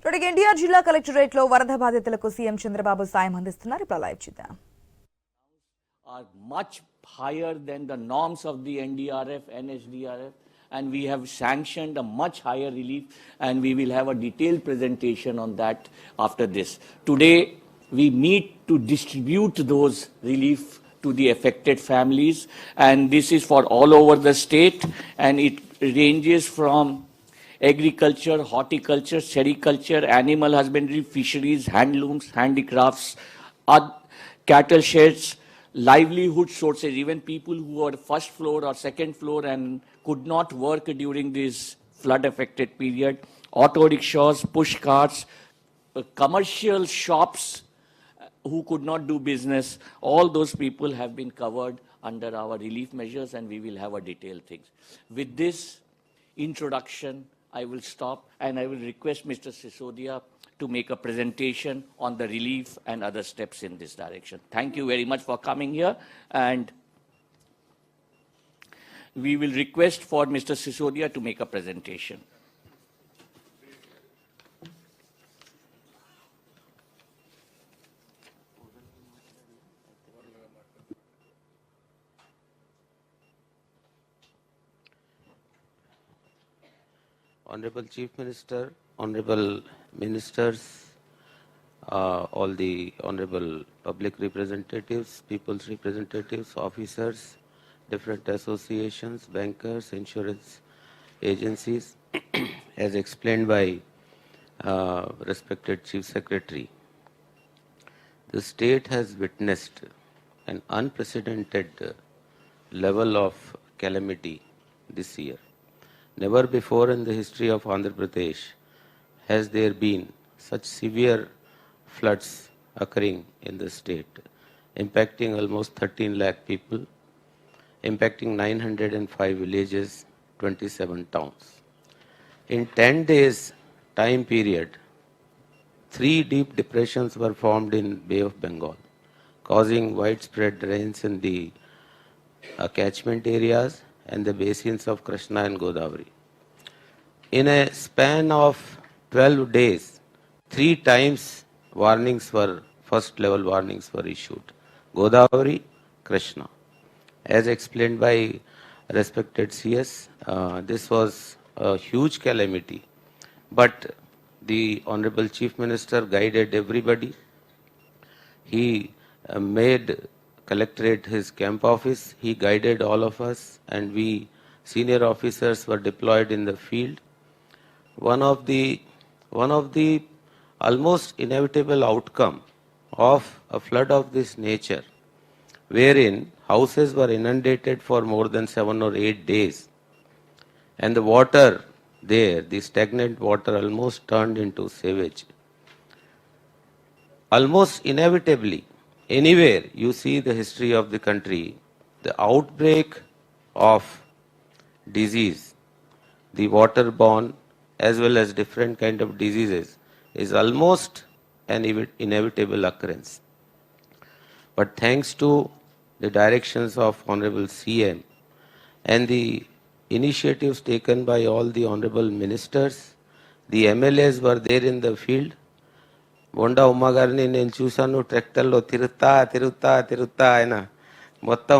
తొడిగి ఎన్టీఆర్ జిల్లా కలెక్టరేట్ లో వరద బాధితులకు సీఎం చంద్రబాబు సాయం అందిస్తున్నారు. ఇప్పుడు లైవ్ చూద్దాం. Are much higher than the norms of the NDRF, NHDRF, and we have sanctioned a much higher relief, and we will have a detailed presentation on that after this. Today, we meet to distribute those relief to the affected families, and this is for all over the state, and it ranges from agriculture, horticulture, sericulture, animal husbandry, fisheries, handlooms, handicrafts, cattle sheds, livelihood sources, even people who are first floor or second floor and could not work during this flood affected period, auto rickshaws, push carts, commercial shops who could not do business, all those people have been covered under our relief measures, and we will have a detailed things. With this introduction, I will stop and I will request Mr. Sisodia to make a presentation on the relief and other steps in this direction. Thank you very much for coming here, and we will request for Mr. Sisodia to make a presentation. Honorable Chief Minister, Honorable Ministers, all the Honorable Public Representatives, People's Representatives, Officers, different associations, bankers, insurance agencies, as explained by respected Chief Secretary, the state has witnessed an unprecedented level of calamity this year. Never before in the history of Andhra Pradesh has there been such severe floods occurring in the state, impacting almost 13 lakh people, impacting 905 villages, 27 towns. In 10 days time period, 3 deep depressions were formed in Bay of Bengal, causing widespread rains in the catchment areas and the basins of Krishna and Godavari. In a span of 12 days, 3 times first level warnings were issued. Godavari, Krishna. As explained by respected CS, this was a huge calamity, but the Honorable Chief Minister guided everybody. He made Collectorate his camp office. He guided all of us, and we senior officers were deployed in the field. One of the almost inevitable outcome of a flood of this nature, wherein houses were inundated for more than 7 or 8 days, and the water there, the stagnant water, almost turned into sewage. Almost inevitably, anywhere you see the history of the country, the outbreak of disease, the waterborne as well as different kind of diseases, is almost an inevitable occurrence. But thanks to the directions of Honorable CM and the initiatives taken by all the Honorable Ministers, the MLAs were there in the field. Bonda ఉమ్మ గారిని నేను చూశాను, ట్రాక్టర్లో తిరుగుతా ఆయన మొత్తం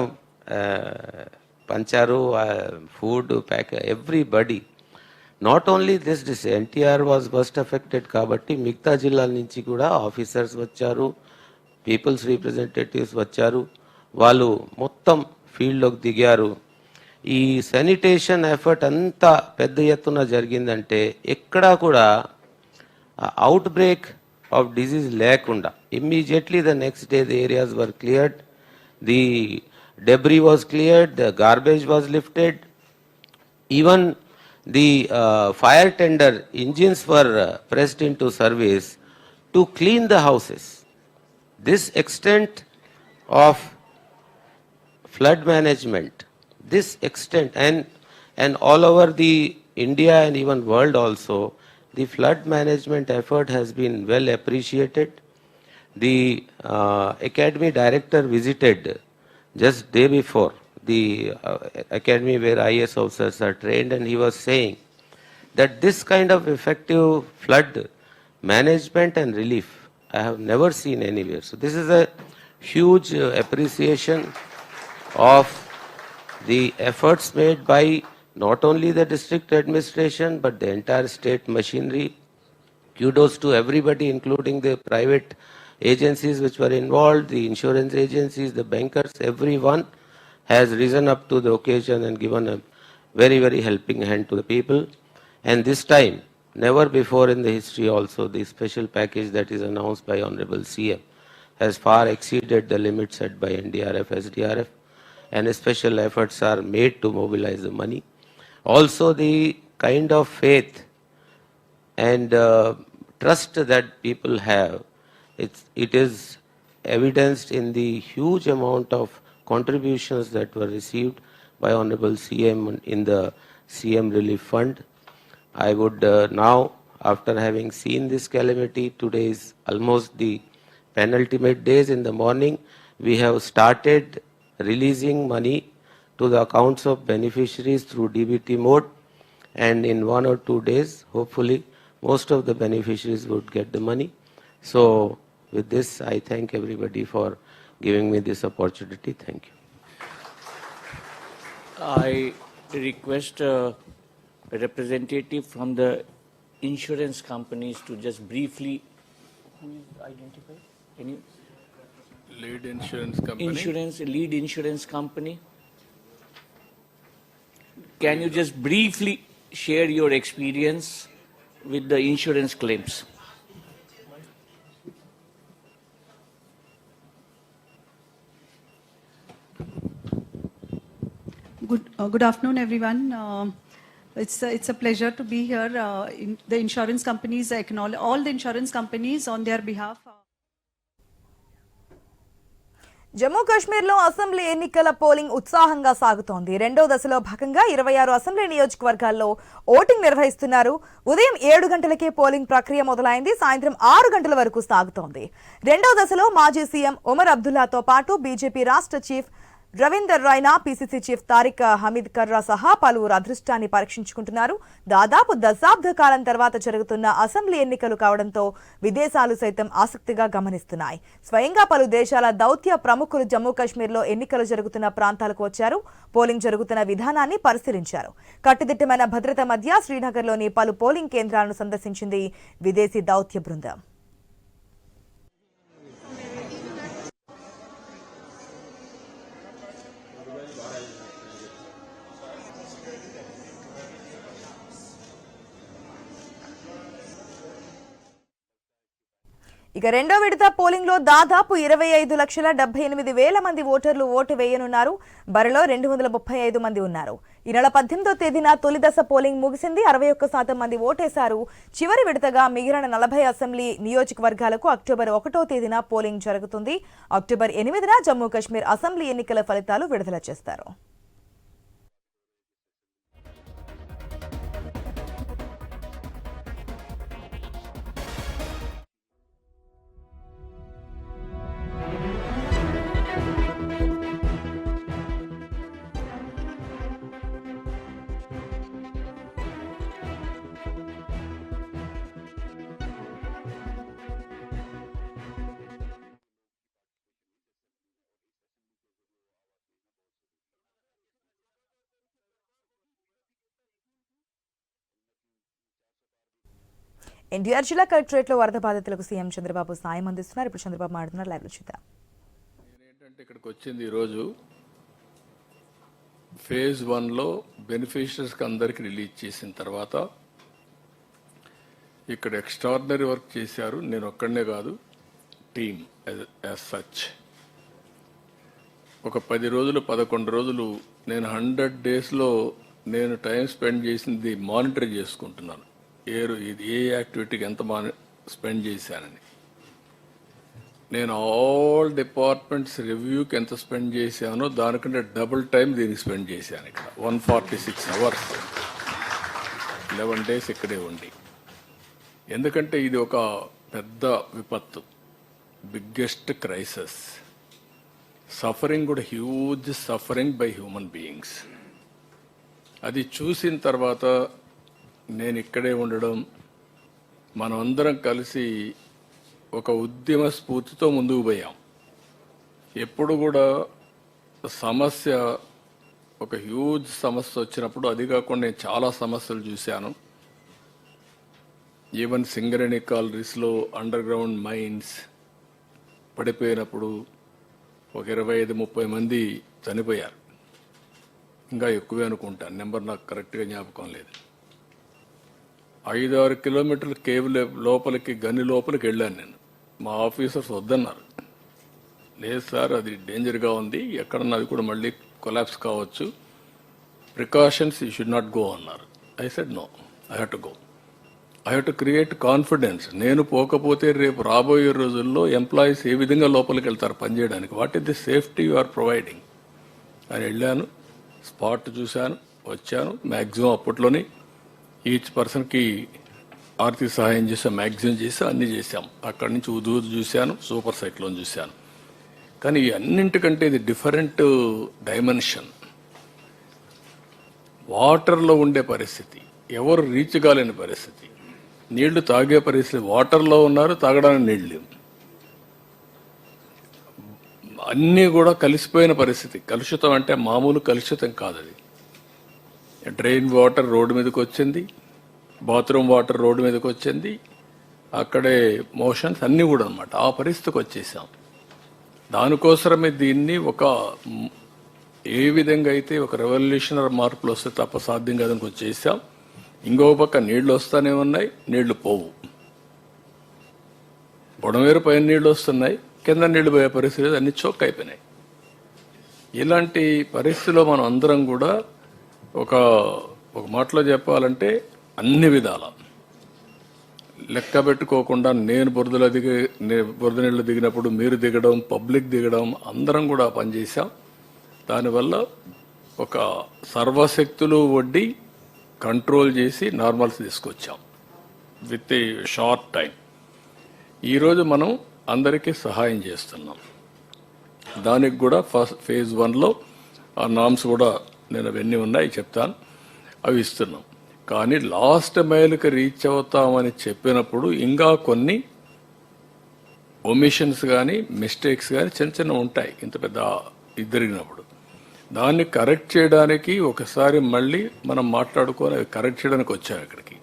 పంచారు, food pack, everybody. Not only this NTR was first affected కాబట్టి మిగతా జిల్లాల నుంచి కూడా ఆఫీసర్స్ వచ్చారు, పీపుల్స్ రిప్రజెంటేటివ్స్ వచ్చారు, వాళ్ళు మొత్తం ఫీల్డ్లోకి దిగారు. ఈ శానిటేషన్ ఎఫర్ట్ అంతా పెద్ద ఎత్తున జరిగిందంటే ఎక్కడా కూడా out break of disease lekunda. Immediately the next day the areas were cleared, the debris was cleared, the garbage was lifted, even the fire tender engines were pressed into service to clean the houses. This extent of flood management, this extent, and all over the India and even world also, the flood management effort has been well appreciated. The academy director visited just day before the academy where IS officers are trained, and he was saying that this kind of effective flood management and relief I have never seen anywhere. So this is a huge appreciation of the efforts made by not only the district administration but the entire state machinery. Kudos to everybody, including the private agencies which were involved, the insurance agencies, the bankers, everyone has risen up to the occasion and given a very, very helping hand to the people. And this time, never before in the history also, the special package that is announced by Honorable CM has far exceeded the limits set by NDRF, SDRF, and special efforts are made to mobilize the money. Also, the kind of faith and trust that people have, it is evidenced in the huge amount of contributions that were received by Honorable CM in the CM Relief Fund. I would now, after having seen this calamity, today is almost the penultimate days. In the morning, we have started releasing money to the accounts of beneficiaries through DBT mode, and in 1 or 2 days, hopefully, most of the beneficiaries would get the money. So, with this, I thank everybody for giving me this opportunity. Thank you. I request a representative from the insurance companies to just briefly, who is identified? Can you? Lead insurance company. Lead insurance company. Can you just briefly share your experience with the insurance claims? Good afternoon, everyone. It's a pleasure to be here. The insurance companies acknowledge all the insurance companies on their behalf. Jammu కాశ్మీర్లో assembly ఎన్నికల polling ఉత్సాహంగా సాగుతోంది. రెండో దశలో భాగంగా 26 assembly నియోజకవర్గాల్లో voting నిర్వహిస్తున్నారు. ఉదయం 7 గంటలకే పోలింగ్ ప్రక్రియ మొదలైంది. సాయంత్రం 6 గంటల వరకు సాగుతోంది. రెండో దశలో మాజీ సీఎం ఉమర్ అబ్దుల్లాతో పాటు బీజేపీ రాష్ట్ర chief Ravinder Raina, PCC chief Tariq Hameed Karra సహా పలువురు అదృష్టాన్ని పరీక్షించుకుంటున్నారు. దాదాపు దశాబ్ద కాలం తర్వాత జరుగుతున్న అసెంబ్లీ ఎన్నికలు కావడంతో విదేశాలు సైతం ఆసక్తిగా గమనిస్తున్నాయి. స్వయంగా పలు దేశాల దౌత్య ప్రముఖులు జమ్మూ కాశ్మీర్లో ఎన్నికలు జరుగుతున్న ప్రాంతాలకు వచ్చారు. పోలింగ్ జరుగుతున్న విధానాన్ని పరిశీలించారు. కట్టుదిట్టమైన భద్రత మధ్య శ్రీనగర్లోని పలు పోలింగ్ కేంద్రాలను సందర్శించింది విదేశీ దౌత్య బృందం. ఇక రెండో విడత పోలింగ్ లో దాదాపు 25,78,000 మంది ఓటర్లు ఓటు వేయనున్నారు. బరిలో 235 మంది ఉన్నారు. ఈ నెల 18వ తేదీన తొలి దశ పోలింగ్ ముగిసింది. 61% మంది ఓటేశారు. చివరి విడతగా మిగిలిన 40 అసెంబ్లీ నియోజకవర్గాలకు అక్టోబర్ 1వ తేదీన పోలింగ్ జరుగుతుంది. అక్టోబర్ 8న జమ్మూ కాశ్మీర్ అసెంబ్లీ ఎన్నికల ఫలితాలు విడుదల చేస్తారు. ఎన్టీఆర్ జిల్లా కలెక్టరేట్లో వరద బాధితులకు సీఎం చంద్రబాబు సాయం అందిస్తున్నారు. ఇప్పుడు చంద్రబాబు మాట్లాడుతున్నారు. లైవ్ లో చూద్దాం. నేనేంటంటే ఇక్కడికి వచ్చింది ఈరోజు ఫేజ్ 1లో బెనిఫిషరీస్కి అందరికి రిలీజ్ చేసిన తర్వాత ఇక్కడ ఎక్స్ట్రాడినరీ వర్క్ చేశారు. నేను ఒక్కడనే కాదు, టీమ్ యాజ్ సచ్. ఒక 10 రోజులు 11 రోజులు నేను 100 డేస్లో నేను టైం స్పెండ్ చేసింది మానిటర్ చేసుకుంటున్నాను. ఏ యాక్టివిటీకి ఎంత స్పెండ్ చేశానని. నేను ఆల్ డిపార్ట్మెంట్స్ రివ్యూకి ఎంత స్పెండ్ చేశానో దానికంటే డబుల్ టైం దీనికి స్పెండ్ చేశాను. ఇక్కడ 146 అవర్స్ 11 డేస్ ఇక్కడే ఉండి. ఎందుకంటే ఇది ఒక పెద్ద విపత్తు, బిగ్గెస్ట్ క్రైసిస్. సఫరింగ్ కూడా huge suffering by human beings. అది చూసిన తర్వాత నేను ఇక్కడే ఉండడం, మనమందరం కలిసి ఒక ఉద్యమ స్ఫూర్తితో ముందుకు పోయాం. ఎప్పుడు కూడా సమస్య ఒక హ్యూజ్ సమస్య వచ్చినప్పుడు, అది కాకుండా నేను చాలా సమస్యలు చూశాను. ఈవెన్ సింగరేణి కాలరీస్లో అండర్ గ్రౌండ్ మైన్స్ పడిపోయినప్పుడు ఒక 25-30 మంది చనిపోయారు. ఇంకా ఎక్కువే అనుకుంటాను, నెంబర్ నాకు కరెక్ట్గా జ్ఞాపకం లేదు. 5-6 కిలోమీటర్ల కేవ్ లోపలికి, గని లోపలికి వెళ్ళాను నేను. మా ఆఫీసర్స్ వద్దన్నారు. లేదు సార్, అది డేంజర్గా ఉంది, ఎక్కడన్నా అది కూడా మళ్ళీ కొలాప్స్ కావచ్చు, precautions you should not go అన్నారు. I said no, I have to go. I have to create confidence. నేను పోకపోతే రేపు రాబోయే రోజుల్లో ఎంప్లాయీస్ ఏ విధంగా లోపలికి వెళ్తారు పనిచేయడానికి, what is the safety you are providing అని వెళ్ళాను. స్పాట్ చూశాను, వచ్చాను. మ్యాక్సిమం అప్పట్లోనే ఈచ్ పర్సన్కి ఆర్థిక సహాయం చేసాం, మ్యాక్సిమం చేసాం, అన్నీ చేశాం. అక్కడి నుంచి ఉదూ చూశాను, సూపర్ సైక్లోన్ చూశాను. కానీ ఈ అన్నింటికంటే ఇది డిఫరెంట్ డైమెన్షన్. వాటర్లో ఉండే పరిస్థితి, ఎవరు రీచ్ కాలేని పరిస్థితి, నీళ్లు తాగే పరిస్థితి. వాటర్లో ఉన్నారు, తాగడానికి నీళ్ళు లేవు, అన్నీ కూడా కలిసిపోయిన పరిస్థితి. కలుషితం అంటే మామూలు కలుషితం కాదు అది. డ్రైన్ వాటర్ రోడ్డు మీదకి వచ్చింది, బాత్రూమ్ వాటర్ రోడ్డు మీదకి వచ్చింది, అక్కడే మోషన్స్ అన్నీ కూడా అనమాట. ఆ పరిస్థితికి వచ్చేసాం. దానికోసమే దీన్ని ఏ విధంగా అయితే ఒక రెవల్యూషనరీ మార్పులు వస్తే తప్ప సాధ్యం కాదని వచ్చేసాం. ఇంకొక పక్క నీళ్లు వస్తూనే ఉన్నాయి, నీళ్లు పోవు. బుడమేరు పైన నీళ్లు వస్తున్నాయి, కింద నీళ్లు పోయే పరిస్థితి, అన్ని చోక్ అయిపోయినాయి. ఇలాంటి పరిస్థితిలో మనం అందరం కూడా ఒక మాటలో చెప్పాలంటే అన్ని విధాల లెక్క పెట్టుకోకుండా, నేను బురద నీళ్ళు దిగినప్పుడు మీరు దిగడం, పబ్లిక్ దిగడం, అందరం కూడా పనిచేశాం. దానివల్ల ఒక సర్వశక్తులు వడ్డీ కంట్రోల్ చేసి నార్మల్స్ తీసుకొచ్చాం విత్ ఏ షార్ట్ టైం. ఈరోజు మనం అందరికీ సహాయం చేస్తున్నాం. దానికి కూడా ఫేజ్ 1లో ఆ నామ్స్ కూడా నేను అవన్నీ ఉన్నాయి చెప్తాను, అవి ఇస్తున్నాం. కానీ లాస్ట్ మైల్కి రీచ్ అవుతామని చెప్పినప్పుడు ఇంకా కొన్ని ఒమిషన్స్ కానీ మిస్టేక్స్ కానీ చిన్న చిన్న ఉంటాయి. ఇంత పెద్ద జరిగినప్పుడు దాన్ని కరెక్ట్ చేయడానికి ఒకసారి మళ్ళీ మనం మాట్లాడుకొని అవి కరెక్ట్ చేయడానికి వచ్చాం ఇక్కడికి.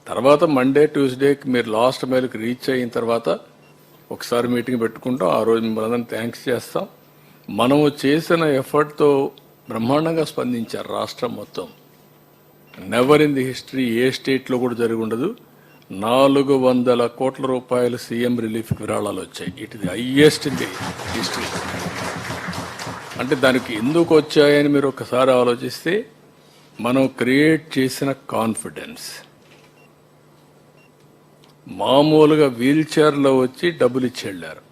తర్వాత మండే ట్యూస్డేకి మీరు లాస్ట్ మైల్కి రీచ్ అయిన తర్వాత ఒకసారి మీటింగ్ పెట్టుకుంటాం. ఆ రోజు మిమ్మల్ని థ్యాంక్స్ చేస్తాం. మనము చేసిన ఎఫర్ట్తో బ్రహ్మాండంగా స్పందించారు రాష్ట్రం మొత్తం. నెవర్ ఇన్ ది హిస్టరీ ఏ స్టేట్లో కూడా జరిగి ఉండదు. 400 కోట్ల రూపాయలు సీఎం రిలీఫ్ విరాళాలు వచ్చాయి. It is the highest in the history. అంటే దానికి ఎందుకు వచ్చాయని మీరు ఒకసారి ఆలోచిస్తే, మనం క్రియేట్ చేసిన కాన్ఫిడెన్స్. మామూలుగా వీల్ చైర్లో వచ్చి డబ్బులు ఇచ్చి వెళ్ళారు.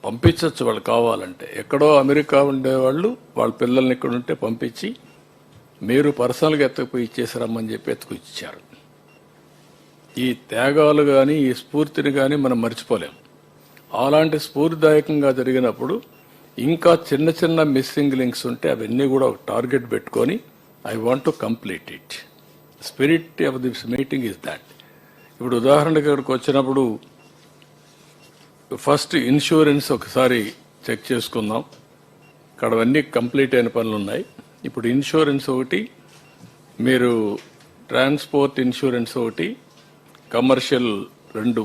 పంపించవచ్చు వాళ్ళు కావాలంటే. ఎక్కడో అమెరికా ఉండేవాళ్ళు వాళ్ళ పిల్లల్ని ఇక్కడ ఉంటే పంపించి మీరు పర్సనల్గా ఎత్తకపోయి ఇచ్చేసారమ్మని చెప్పి ఎత్తుకు ఇచ్చారు. ఈ త్యాగాలు కానీ ఈ స్ఫూర్తిని కానీ మనం మర్చిపోలేం. అలాంటి స్ఫూర్తిదాయకంగా జరిగినప్పుడు ఇంకా చిన్న చిన్న మిస్సింగ్ లింక్స్ ఉంటే అవన్నీ కూడా ఒక టార్గెట్ పెట్టుకొని I want to complete it. Spirit of this meeting is that. ఇప్పుడు ఉదాహరణకి ఇక్కడికి వచ్చినప్పుడు ఫస్ట్ ఇన్సూరెన్స్ ఒకసారి చెక్ చేసుకుందాం. ఇక్కడ అవన్నీ కంప్లీట్ అయిన పనులు ఉన్నాయి. ఇప్పుడు ఇన్సూరెన్స్ ఒకటి, మీరు ట్రాన్స్పోర్ట్ ఇన్సూరెన్స్ ఒకటి, కమర్షియల్ 2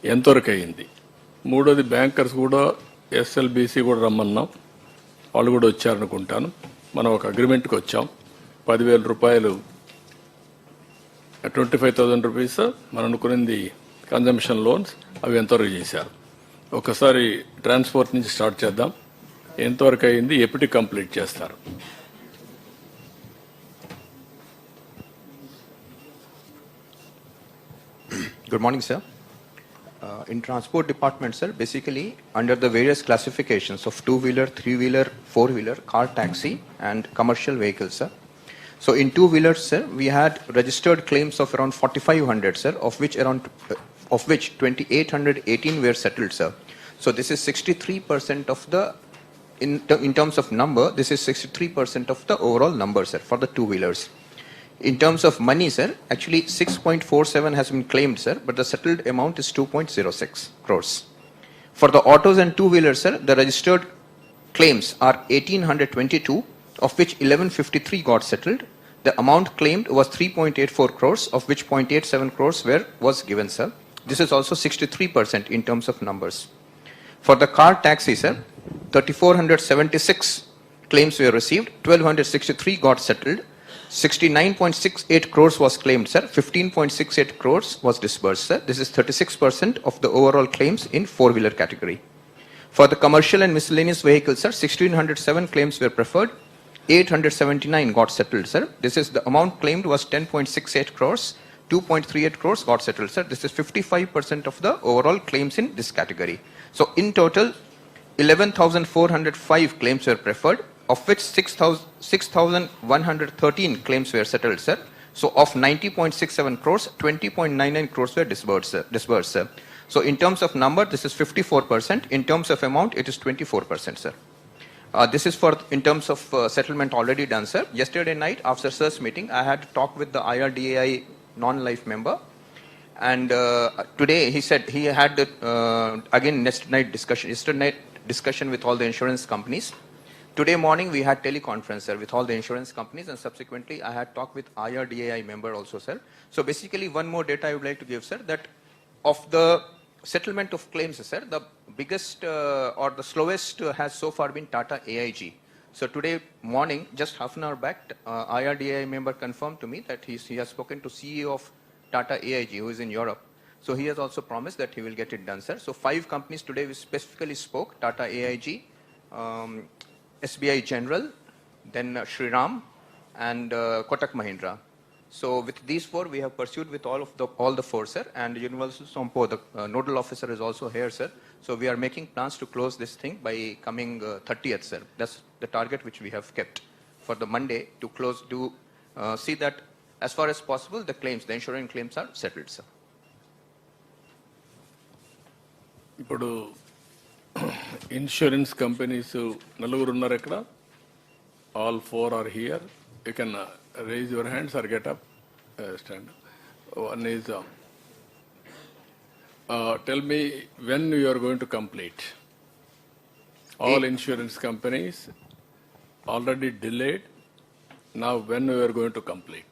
ఎంతవరకు అయింది. మూడోది బ్యాంకర్స్ కూడా ఎస్ఎల్బిసి కూడా రమ్మన్నాం, వాళ్ళు కూడా వచ్చారనుకుంటాను. మనం ఒక అగ్రిమెంట్కి వచ్చాం. 10,000 రూపాయలు 25,000 రూపీస్ మనం అనుకున్నది కన్జంప్షన్ లోన్స్, అవి ఎంతవరకు చేశారు. ఒకసారి ట్రాన్స్పోర్ట్ నుంచి స్టార్ట్ చేద్దాం. ఎంతవరకు అయింది, ఎప్పటికి కంప్లీట్ చేస్తారు. Good morning, sir. In transport department, sir, basically under the various classifications of 2-wheeler, 3-wheeler, 4-wheeler, car taxi and commercial vehicles, sir. So in 2-wheelers, sir, we had registered claims of around 4,500, sir, of which 2,818 were settled, sir. So this is 63% of the, in terms of number, this is 63% of the overall number, sir, for the 2-wheelers. In terms of money, sir, actually 6.47 has been claimed, sir, but the settled amount is 2.06 crores. For the autos and two-wheelers, sir, the registered claims are 1,822, of which 1,153 got settled. The amount claimed was 3.84 crores, of which 0.87 crores was given, sir. This is also 63% in terms of numbers. For the car taxi, sir, 3,476 claims were received, 1,263 got settled, 69.68 crores was claimed, sir, 15.68 crores was disbursed, sir. This is 36% of the overall claims in four-wheeler category. For the commercial and miscellaneous vehicles, sir, 1,607 claims were preferred, 879 got settled, sir. This is the amount claimed was 10.68 crores, 2.38 crores got settled, sir. This is 55% of the overall claims in this category. So in total, 11,405 claims were preferred, of which 6,113 claims were settled, sir. So of 90.67 crores, 20.99 crores were disbursed, sir. So in terms of number, this is 54%. In terms of amount, it is 24%, sir. This is for in terms of settlement already done, sir. Yesterday night, after sir's meeting, I had to talk with the IRDAI non-life member. And today, he said he had, again, yesterday night discussion with all the insurance companies. Today morning, we had teleconference, sir, with all the insurance companies, and subsequently, I had talked with IRDAI member also, sir. So basically, one more data I would like to give, sir, that of the settlement of claims, sir, the biggest or the slowest has so far been Tata AIG. So today morning, just half an hour back, IRDAI member confirmed to me that he has spoken to CEO of Tata AIG, who is in Europe. So he has also promised that he will get it done, sir. So 5 companies today we specifically spoke: Tata AIG, SBI General, then Shriram, and Kotak Mahindra. So with these 4, we have pursued with all the 4, sir. And Universal Sompo, the nodal officer, is also here, sir. So we are making plans to close this thing by coming 30th, sir. That's the target which we have kept for the Monday to close. To see that as far as possible, the insurance claims are settled, sir. ఇప్పుడు insurance companies నలుగురు ఉన్నారు ఇక్కడ. All 4 are here. You can raise your hands or get up, stand. One is, tell me when you are going to complete. All insurance companies already delayed. Now when you are going to complete?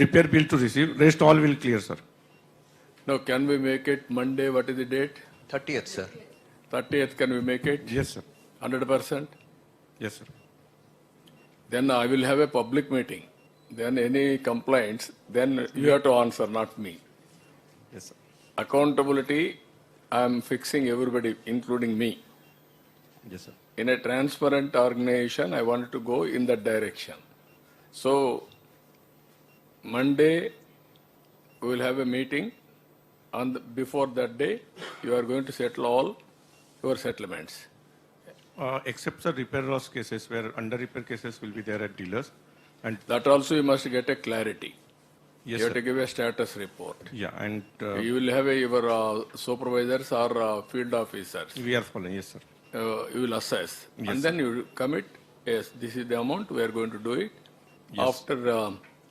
Repair bill to receive. Rest all will clear, sir. Now can we make it Monday? What is the date? 30th, sir. 30th, can we make it? Yes, sir. 100%? Yes, sir. Then I will have a public meeting. Then any complaints, then you have to answer, not me. Yes, sir. Accountability, I am fixing everybody, including me. Yes, sir. In a transparent organization, I wanted to go in that direction. So, Monday, we will have a meeting. Before that day, you are going to settle all your settlements. Except the repair loss cases where under repair cases will be there at dealers. And That also you must get a clarity. yes, You have sir. to give a status report. Yeah, and You will have your supervisors or field officers. we are following. Yes, sir. You will assess. Yes, And then you commit, yes, this is the amount, we are going to do it. Yes. After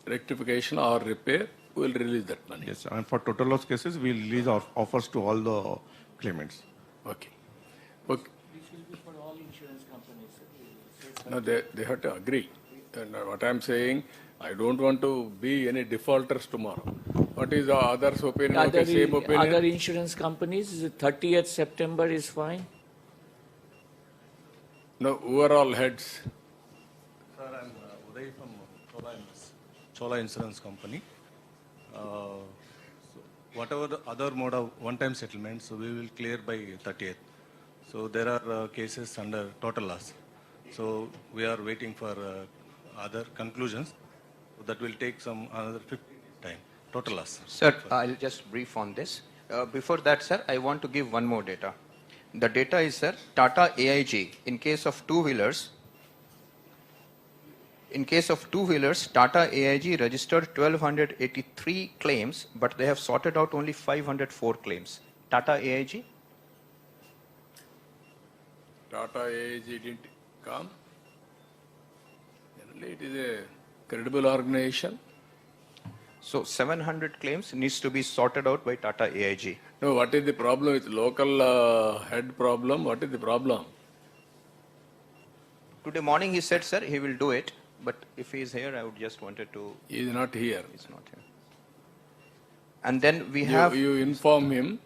rectification or repair, we will release that money. Yes, sir. And for total loss cases, we will release our offers to all the claimants. Okay. Okay. This will be for all insurance companies. No, they have to agree. And what I'm saying, I don't want to be any defaulters tomorrow. What is the others' opinion? Okay, same opinion? Other insurance companies, 30th September is fine. No, overall heads. Sir, I'm Uday from Chola Insurance Company. So whatever the other mode of one-time settlements, so we will clear by 30th. So there are cases under total loss. So we are waiting for other conclusions. So that will take some another 15 days time. Total loss. Sir, I'll just brief on this. Before that, sir, I want to give one more data. The data is, sir, Tata AIG, in case of two-wheelers, Tata AIG registered 1,283 claims, but they have sorted out only 504 claims. Tata AIG, Tata AIG didn't come. Generally, it is a credible organization. So 700 claims needs to be sorted out by Tata AIG. No, what is the problem with local head problem? What is the problem? Today morning he said, sir, he will do it. But if he is here, I would just wanted to. He is not here. He's not here. And then we have. You inform him,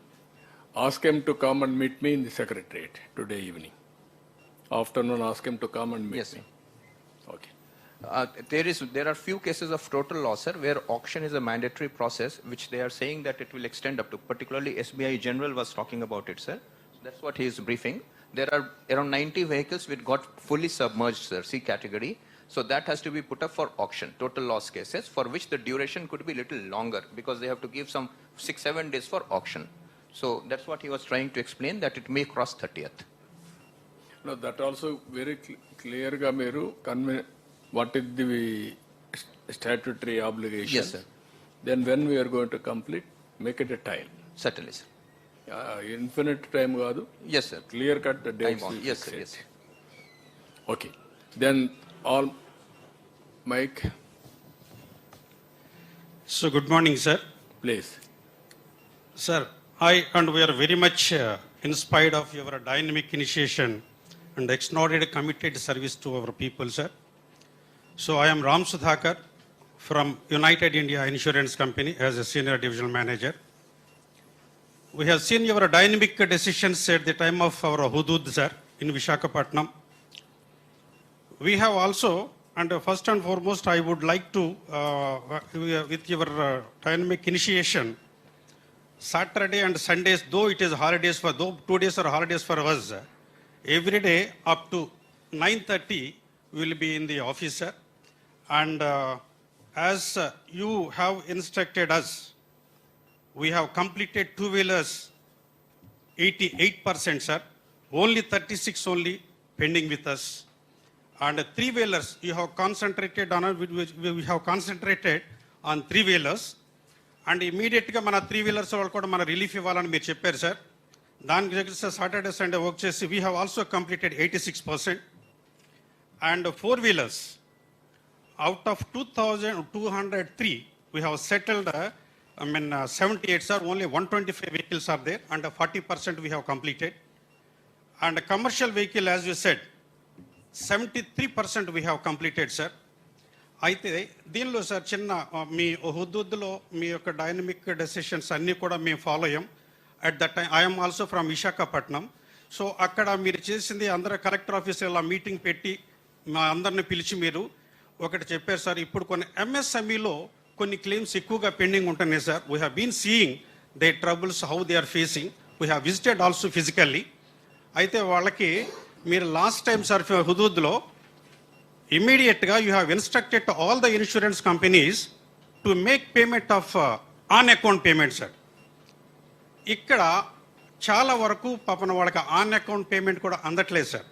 ask him to come and meet me in the secretariat today evening. Afternoon, ask him to come and meet Yes, me. Okay. There are few cases of total loss, sir, where auction is a mandatory process, which they are saying that it will extend up to. Particularly SBI General was talking about it, sir. So that's what he is briefing. There are around 90 vehicles which got fully submerged, sir, C category. So that has to be put up for auction, total loss cases, for which the duration could be little longer because they have to give some 6-7 days for auction. So that's what he was trying to explain, that it may cross 30th. No, that also very clear ga meru what is the statutory obligation. Yes, sir. Then when we are going to complete, make it a time. Certainly, sir. Infinite time kaadu. Yes, sir. Clear cut the dates. Time on. Yes, sir. Yes. Okay. Then all Mike, So good morning, sir. please. Sir, we are very much inspired of your dynamic initiation and extraordinary committed service to our people, sir. So I am Ram Sudhakar from United India Insurance Company as a senior divisional manager. We have seen your dynamic decisions at the time of our Hudud, sir, in Visakhapatnam. We have also, and first and foremost, I would like to, with your dynamic initiation, Saturday and Sundays, though it is holidays for, though 2 days are holidays for us, every day up to 9:30 we will be in the office, sir. And as you have instructed us, we have completed two-wheelers 88%, sir. Only 36 only pending with us. And three-wheelers, you have concentrated on, we have concentrated on three-wheelers. And immediately మన three-wheelers వాళ్ళు కూడా మన relief ఇవ్వాలని మీరు చెప్పారు sir. దానికి దగ్గర Saturday Sunday work చేసి we have also completed 86%. And four-wheelers, out of 2,203, we have settled, 78, sir. Only 125 vehicles are there, and 40% we have completed. And commercial vehicle, as you said, 73% we have completed, sir. అయితే దీనిలో sir చిన్న మీ హుద్దూద్లో మీ యొక్క dynamic decisions అన్నీ కూడా మేము follow అయ్యాం. At that time I'm also from Visakhapatnam. So అక్కడ మీరు చేసింది అందరూ కలెక్టర్ ఆఫీస్లో ఇలా మీటింగ్ పెట్టి మా అందరిని పిలిచి మీరు ఒకటి చెప్పారు సార్. ఇప్పుడు కొన్ని ఎంఎస్ఎంఈలో కొన్ని క్లెయిమ్స్ ఎక్కువగా పెండింగ్ ఉంటున్నాయి sir. We have been seeing they troubles how they are facing. We have visited also physically. అయితే వాళ్ళకి మీరు లాస్ట్ టైం సార్ హుదూద్లో ఇమ్మీడియట్గా you have instructed to all the insurance companies to make payment of on account payment sir. ఇక్కడ చాలా వరకు పాపన వాళ్ళకి ఆన్ అకౌంట్ పేమెంట్ కూడా అందట్లేదు సార్.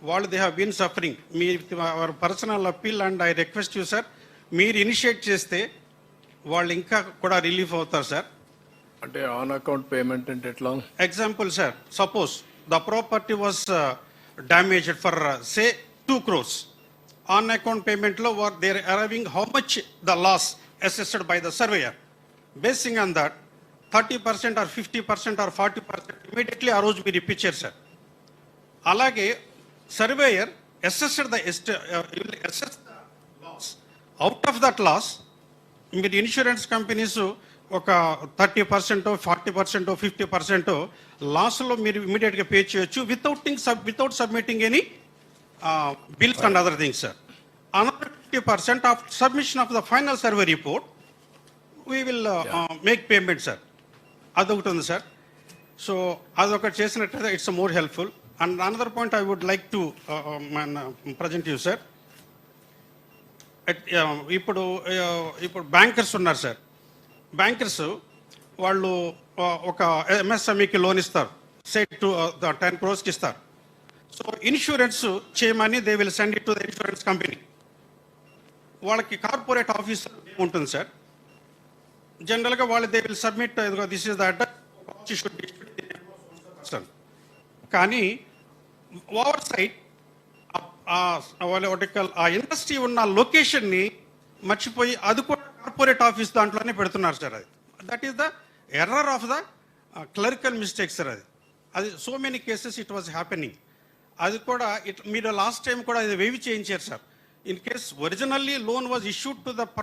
వాళ్ళు దే హ్యావ్ బీన్ సఫరింగ్. మీ personal appeal and I request you sir, మీరు ఇనిషియేట్ చేస్తే వాళ్ళు ఇంకా కూడా రిలీఫ్ అవుతారు సార్. అంటే ఆన్ అకౌంట్ పేమెంట్ అంటే ఎట్లా? Example sir, suppose the property was damaged for say 2 crores. On account పేమెంట్లో they are arriving how much the loss assessed by the surveyor. Basing on that 30% or 50% or 40% immediately ఆ రోజు మీరు ఇప్పించారు sir. అలాగే surveyor assessed the assess the loss. Out of that loss మీరు insurance companies ఒక 30%, 40%, 50% లాస్లో మీరు ఇమీడియట్గా పే చేయొచ్చు without submitting any bills and other things, sir. Another 50% of submission of the final survey report, we will make payment, sir. Adokati undi, sir. So adokati chesinattu it's more helpful. And another point I would like to present you, sir. ఇప్పుడు bankers ఉన్నారు sir. Bankers వాళ్ళు ఒక ఎంఎస్ఎంఈకి loan ఇస్తారు, సే 10 crores ఇస్తారు. So insurance చేయమని they will send it to the insurance company. వాళ్ళకి corporate office ఉంటుంది sir. జనరల్గా వాళ్ళు they will submit this is the address. కానీ ఓవర్ సైట్ ఆ ఇండస్ట్రీ ఉన్న లొకేషన్ని మర్చిపోయి అది కూడా కార్పొరేట్ ఆఫీస్ దాంట్లోనే పెడుతున్నారు సార్. అది that is the error of the clerical mistake sir. అది so many cases it was happening. అది కూడా మీరు లాస్ట్ టైం కూడా అది వేవి చేయించారు sir. In case originally loan was issued to the